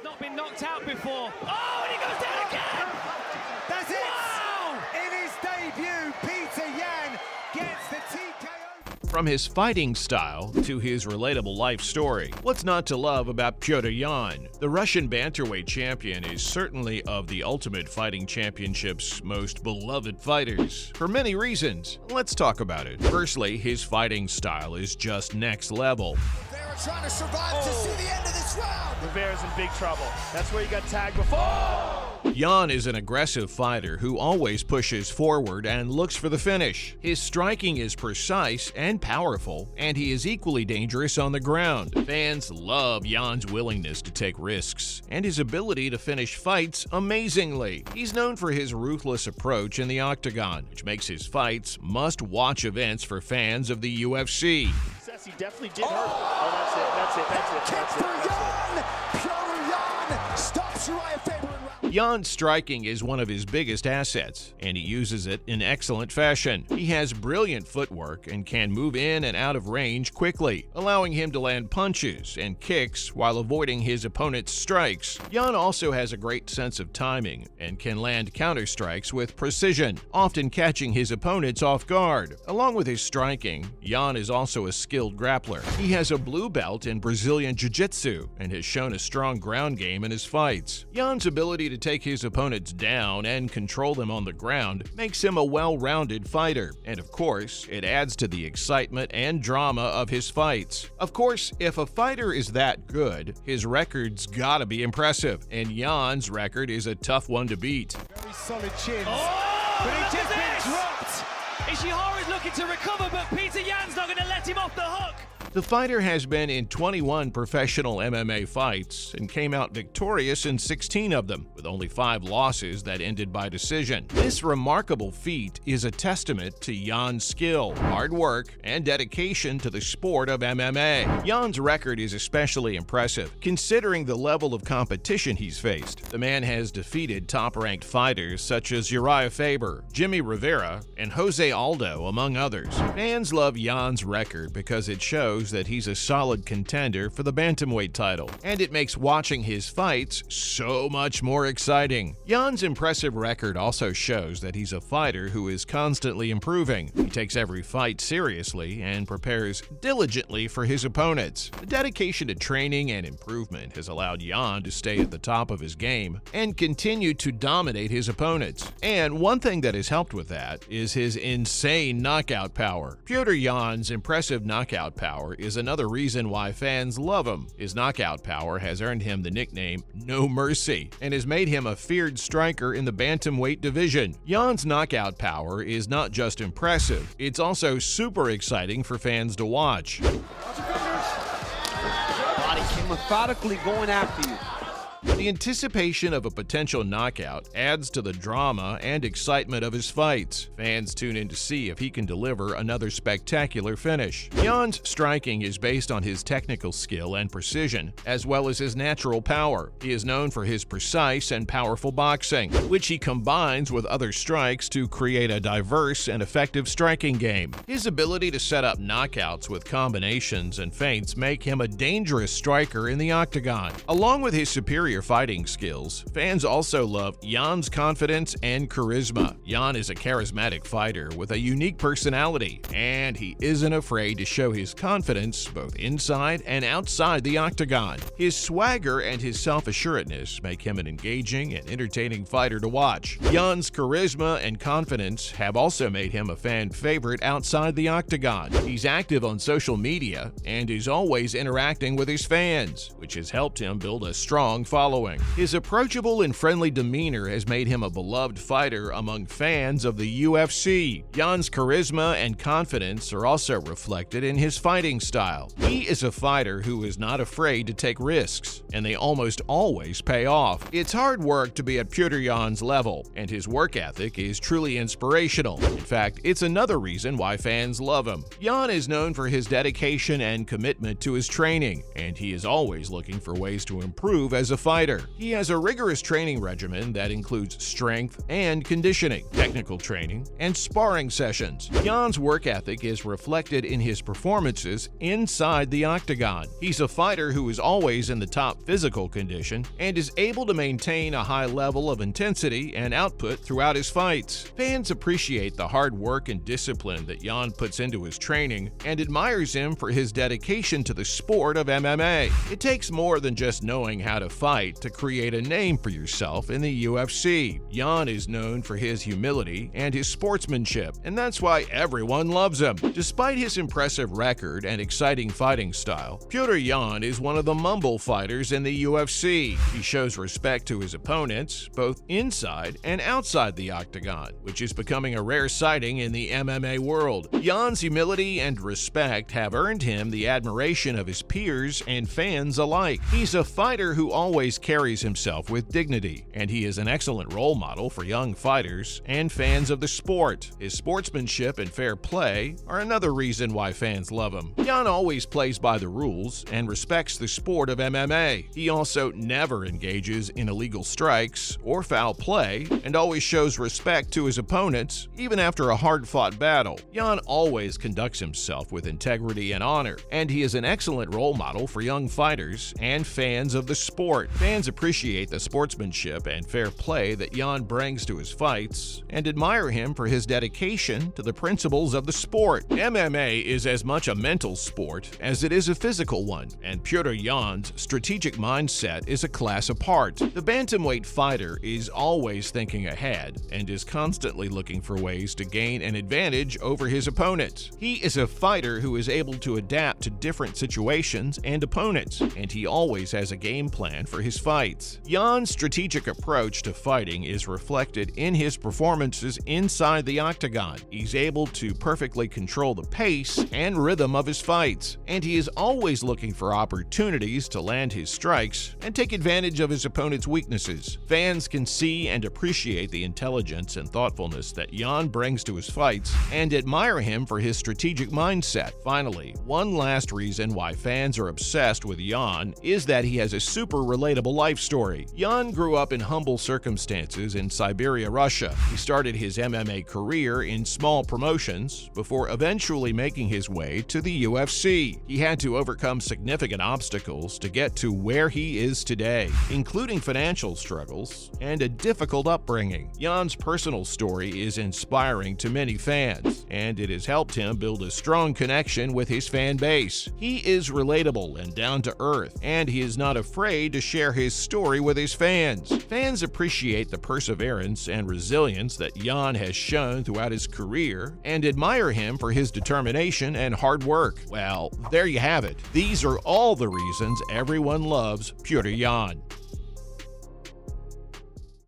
He's not been knocked out before. Oh, and he goes down again! That's it! Wow! In his debut, Petr Yan gets the TKO. From his fighting style to his relatable life story, what's not to love about Petr Yan? The Russian bantamweight champion is certainly of the Ultimate Fighting Championship's most beloved fighters, for many reasons. Let's talk about it. Firstly, his fighting style is just next level. Rivera trying to survive to see the end of this round. Rivera's in big trouble. That's where he got tagged before. Yan is an aggressive fighter who always pushes forward and looks for the finish. His striking is precise and powerful, and he is equally dangerous on the ground. Fans love Yan's willingness to take risks and his ability to finish fights amazingly. He's known for his ruthless approach in the octagon, which makes his fights must-watch events for fans of the UFC. He definitely did hurt. Oh, that's it. Petr Yan stops Uriah Faber in round. Yan's striking is one of his biggest assets, and he uses it in excellent fashion. He has brilliant footwork and can move in and out of range quickly, allowing him to land punches and kicks while avoiding his opponent's strikes. Yan also has a great sense of timing and can land counter-strikes with precision, often catching his opponents off guard. Along with his striking, Yan is also a skilled grappler. He has a blue belt in Brazilian Jiu-Jitsu and has shown a strong ground game in his fights. Yan's ability to take his opponents down and control them on the ground makes him a well-rounded fighter, and of course, it adds to the excitement and drama of his fights. Of course, if a fighter is that good, his record's gotta be impressive, and Yan's record is a tough one to beat. Very solid chins. Oh, But he look just at been this! dropped. Ishihara's looking to recover, but Petr Yan's not going to let him off the hook. The fighter has been in 21 professional MMA fights and came out victorious in 16 of them, with only 5 losses that ended by decision. This remarkable feat is a testament to Yan's skill, hard work, and dedication to the sport of MMA. Yan's record is especially impressive, considering the level of competition he's faced. The man has defeated top-ranked fighters such as Uriah Faber, Jimmy Rivera, and Jose Aldo, among others. Fans love Yan's record because it shows that he's a solid contender for the bantamweight title, and it makes watching his fights so much more exciting. Yan's impressive record also shows that he's a fighter who is constantly improving. He takes every fight seriously and prepares diligently for his opponents. The dedication to training and improvement has allowed Yan to stay at the top of his game and continue to dominate his opponents. And one thing that has helped with that is his insane knockout power. Petr Yan's impressive knockout power is another reason why fans love him. His knockout power has earned him the nickname No Mercy and has made him a feared striker in the bantamweight division. Yan's knockout power is not just impressive, it's also super exciting for fans to watch. Body came methodically going after you. The anticipation of a potential knockout adds to the drama and excitement of his fights. Fans tune in to see if he can deliver another spectacular finish. Yan's striking is based on his technical skill and precision, as well as his natural power. He is known for his precise and powerful boxing, which he combines with other strikes to create a diverse and effective striking game. His ability to set up knockouts with combinations and feints make him a dangerous striker in the octagon. Along with his superior fighting skills, fans also love Yan's confidence and charisma. Yan is a charismatic fighter with a unique personality, and he isn't afraid to show his confidence both inside and outside the octagon. His swagger and his self-assuredness make him an engaging and entertaining fighter to watch. Yan's charisma and confidence have also made him a fan favorite outside the octagon. He's active on social media and is always interacting with his fans, which has helped him build a strong following. His approachable and friendly demeanor has made him a beloved fighter among fans of the UFC. Yan's charisma and confidence are also reflected in his fighting style. He is a fighter who is not afraid to take risks, and they almost always pay off. It's hard work to be at Petr Yan's level, and his work ethic is truly inspirational. In fact, it's another reason why fans love him. Yan is known for his dedication and commitment to his training, and he is always looking for ways to improve as a fighter. fighter. He has a rigorous training regimen that includes strength and conditioning, technical training, and sparring sessions. Jan's work ethic is reflected in his performances inside the octagon. He's a fighter who is always in the top physical condition and is able to maintain a high level of intensity and output throughout his fights. Fans appreciate the hard work and discipline that Jan puts into his training and admires him for his dedication to the sport of MMA. It takes more than just knowing how to fight to create a name for yourself in the UFC. Jan is known for his humility and his sportsmanship, and that's why everyone loves him. Despite his impressive record and exciting fighting style, Petr Yan is one of the mumble fighters in the UFC. He shows respect to his opponents, both inside and outside the octagon, which is becoming a rare sighting in the MMA world. Jan's humility and respect have earned him the admiration of his peers and fans alike. He's a fighter who always carries himself with dignity, and he is an excellent role model for young fighters and fans of the sport. His sportsmanship and fair play are another reason why fans love him. Jan always plays by the rules and respects the sport of MMA. He also never engages in illegal strikes or foul play and always shows respect to his opponents even after a hard-fought battle. Jan always conducts himself with integrity and honor, and he is an excellent role model for young fighters and fans of the sport. Fans appreciate the sportsmanship and fair play that Jan brings to his fights and admire him for his dedication to the principles of the sport. MMA is as much a mental sport as it is a physical one, and Petr Yan's strategic mindset is a class apart. The bantamweight fighter is always thinking ahead and is constantly looking for ways to gain an advantage over his opponents. He is a fighter who is able to adapt to different situations and opponents, and he always has a game plan for his fights. Jan's strategic approach to fighting is reflected in his performances inside the octagon. He's able to perfectly control the pace and rhythm of his fights, and he is always looking for opportunities to land his strikes and take advantage of his opponent's weaknesses. Fans can see and appreciate the intelligence and thoughtfulness that Jan brings to his fights and admire him for his strategic mindset. Finally, one last reason why fans are obsessed with Jan is that he has a super relatable life story. Jan grew up in humble circumstances in Siberia, Russia. He started his MMA career in small promotions before eventually making his way to the UFC. He had to overcome significant obstacles to get to where he is today, including financial struggles and a difficult upbringing. Jan's personal story is inspiring to many fans, and it has helped him build a strong connection with his fan base. He is relatable and down to earth, and he is not afraid to share his story with his fans. Fans appreciate the perseverance and resilience that Jan has shown throughout his career and admire him for his determination and hard work. Well, there you have it. These are all the reasons everyone loves Petr Yan.